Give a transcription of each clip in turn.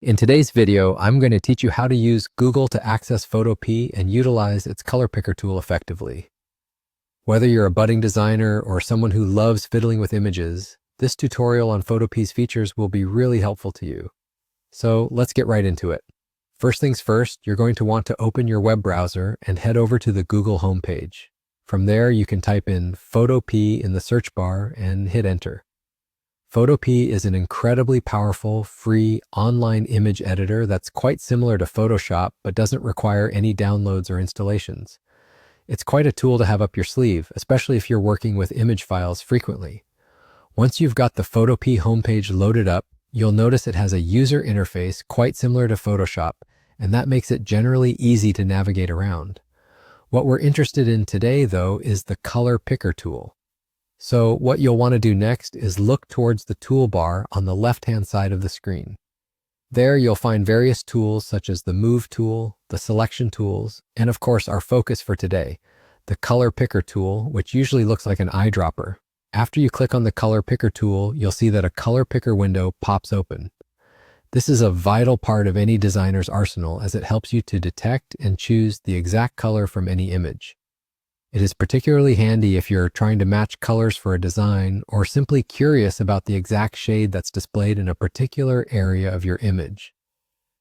In today's video, I'm going to teach you how to use Google to access Photopea and utilize its color picker tool effectively. Whether you're a budding designer or someone who loves fiddling with images, this tutorial on Photopea's features will be really helpful to you. So let's get right into it. First things first, you're going to want to open your web browser and head over to the Google homepage. From there, you can type in Photopea in the search bar and hit enter. Photopea is an incredibly powerful, free, online image editor that's quite similar to Photoshop but doesn't require any downloads or installations. It's quite a tool to have up your sleeve, especially if you're working with image files frequently. Once you've got the Photopea homepage loaded up, you'll notice it has a user interface quite similar to Photoshop, and that makes it generally easy to navigate around. What we're interested in today, though, is the color picker tool. So what you'll want to do next is look towards the toolbar on the left-hand side of the screen. There you'll find various tools such as the Move tool, the Selection tools, and of course our focus for today, the Color Picker tool, which usually looks like an eyedropper. After you click on the Color Picker tool, you'll see that a Color Picker window pops open. This is a vital part of any designer's arsenal as it helps you to detect and choose the exact color from any image. It is particularly handy if you're trying to match colors for a design or simply curious about the exact shade that's displayed in a particular area of your image.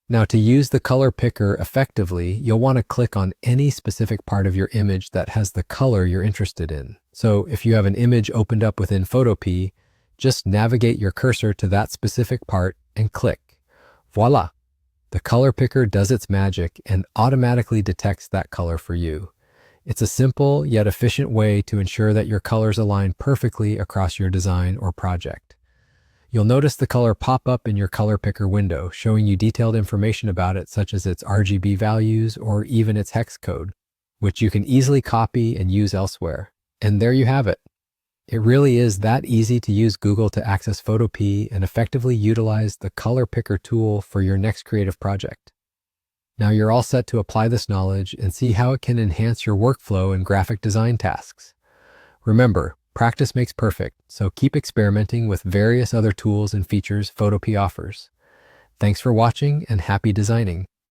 Now, to use the color picker effectively, you'll want to click on any specific part of your image that has the color you're interested in. So if you have an image opened up within Photopea, just navigate your cursor to that specific part and click. Voila! The color picker does its magic and automatically detects that color for you. It's a simple yet efficient way to ensure that your colors align perfectly across your design or project. You'll notice the color pop up in your color picker window, showing you detailed information about it, such as its RGB values or even its hex code, which you can easily copy and use elsewhere. And there you have it. It really is that easy to use Google to access Photopea and effectively utilize the color picker tool for your next creative project. Now you're all set to apply this knowledge and see how it can enhance your workflow and graphic design tasks. Remember, practice makes perfect, so keep experimenting with various other tools and features Photopea offers. Thanks for watching and happy designing.